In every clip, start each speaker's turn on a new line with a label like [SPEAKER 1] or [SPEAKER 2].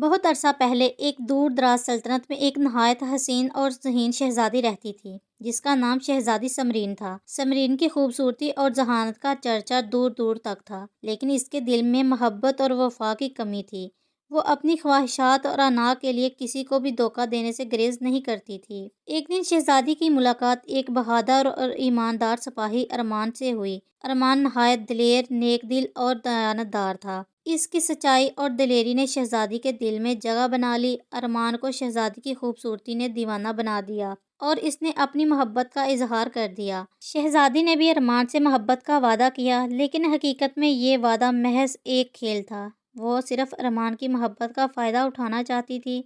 [SPEAKER 1] بہت عرصہ پہلے ایک دور دراز سلطنت میں ایک نہایت حسین اور ذہین شہزادی رہتی تھی جس کا نام شہزادی سمرین تھا۔ سمرین کی خوبصورتی اور ذہانت کا چرچا دور دور تک تھا، لیکن اس کے دل میں محبت اور وفا کی کمی تھی۔ وہ اپنی خواہشات اور انا کے لیے کسی کو بھی دھوکہ دینے سے گریز نہیں کرتی تھی۔ ایک دن شہزادی کی ملاقات ایک بہادر اور ایماندار سپاہی ارمان سے ہوئی۔ ارمان نہایت دلیر، نیک دل اور دیانتدار تھا۔ اس کی سچائی اور دلیری نے شہزادی کے دل میں جگہ بنا لی۔ ارمان کو شہزادی کی خوبصورتی نے دیوانہ بنا دیا اور اس نے اپنی محبت کا اظہار کر دیا۔ شہزادی نے بھی ارمان سے محبت کا وعدہ کیا، لیکن حقیقت میں یہ وعدہ محض ایک کھیل تھا۔ وہ صرف ارمان کی محبت کا فائدہ اٹھانا چاہتی تھی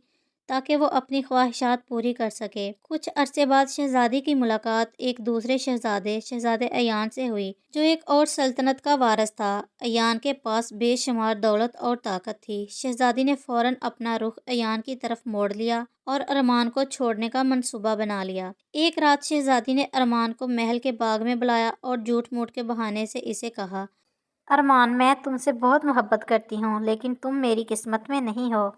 [SPEAKER 1] تاکہ وہ اپنی خواہشات پوری کر سکے۔ کچھ عرصے بعد شہزادی کی ملاقات ایک دوسرے شہزادے ایان سے ہوئی، جو ایک اور سلطنت کا وارث تھا۔ ایان کے پاس بے شمار دولت اور طاقت تھی۔ شہزادی نے فوراً اپنا رخ ایان کی طرف موڑ لیا اور ارمان کو چھوڑنے کا منصوبہ بنا لیا۔ ایک رات شہزادی نے ارمان کو محل کے باغ میں بلایا اور جھوٹ موٹ کے بہانے سے اسے کہا، ارمان، میں تم سے بہت محبت کرتی ہوں، لیکن تم میری قسمت میں نہیں ہو۔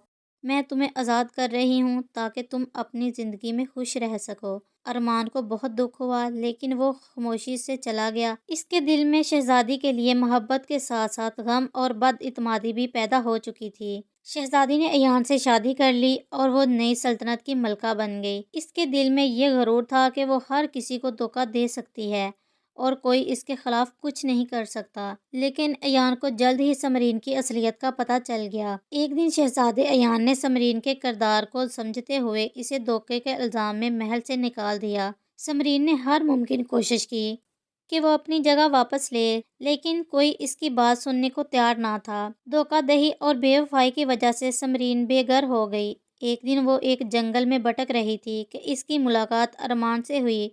[SPEAKER 1] میں تمہیں آزاد کر رہی ہوں تاکہ تم اپنی زندگی میں خوش رہ سکو۔ ارمان کو بہت دکھ ہوا، لیکن وہ خاموشی سے چلا گیا۔ اس کے دل میں شہزادی کے لیے محبت کے ساتھ ساتھ غم اور بد اعتمادی بھی پیدا ہو چکی تھی۔ شہزادی نے ایان سے شادی کر لی اور وہ نئی سلطنت کی ملکہ بن گئی۔ اس کے دل میں یہ غرور تھا کہ وہ ہر کسی کو دھوکہ دے سکتی ہے اور کوئی اس کے خلاف کچھ نہیں کر سکتا۔ لیکن ایان کو جلد ہی سمرین کی اصلیت کا پتہ چل گیا۔ ایک دن شہزادے ایان نے سمرین کے کردار کو سمجھتے ہوئے اسے دھوکے کے الزام میں محل سے نکال دیا۔ سمرین نے ہر ممکن کوشش کی کہ وہ اپنی جگہ واپس لے، لیکن کوئی اس کی بات سننے کو تیار نہ تھا۔ دھوکہ دہی اور بے وفائی کی وجہ سے سمرین بے گھر ہو گئی۔ ایک دن وہ ایک جنگل میں بھٹک رہی تھی کہ اس کی ملاقات ارمان سے ہوئی۔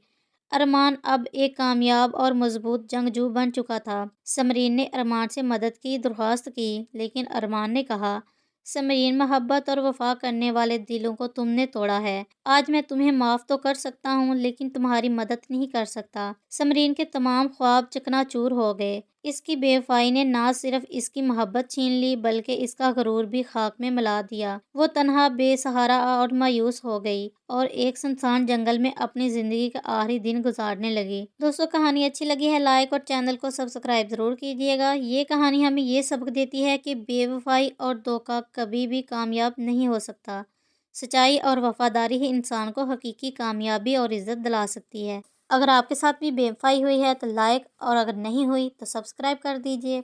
[SPEAKER 1] ارمان اب ایک کامیاب اور مضبوط جنگجو بن چکا تھا۔ سمرین نے ارمان سے مدد کی درخواست کی، لیکن ارمان نے کہا، سمرین، محبت اور وفا کرنے والے دلوں کو تم نے توڑا ہے۔ آج میں تمہیں معاف تو کر سکتا ہوں، لیکن تمہاری مدد نہیں کر سکتا۔ سمرین کے تمام خواب چکنا چور ہو گئے۔ اس کی بے وفائی نے نہ صرف اس کی محبت چھین لی بلکہ اس کا غرور بھی خاک میں ملا دیا۔ وہ تنہا، بے سہارا اور مایوس ہو گئی اور ایک سنسان جنگل میں اپنی زندگی کا آخری دن گزارنے لگی۔ دوستو، کہانی اچھی لگی ہے لائک اور چینل کو سبسکرائب ضرور کیجیے گا۔ یہ کہانی ہمیں یہ سبق دیتی ہے کہ بے وفائی اور دھوکہ کبھی بھی کامیاب نہیں ہو سکتا۔ سچائی اور وفاداری ہی انسان کو حقیقی کامیابی اور عزت دلا سکتی ہے۔ اگر آپ کے ساتھ بھی بے وفائی ہوئی ہے تو لائک، اور اگر نہیں ہوئی تو سبسکرائب کر دیجیے۔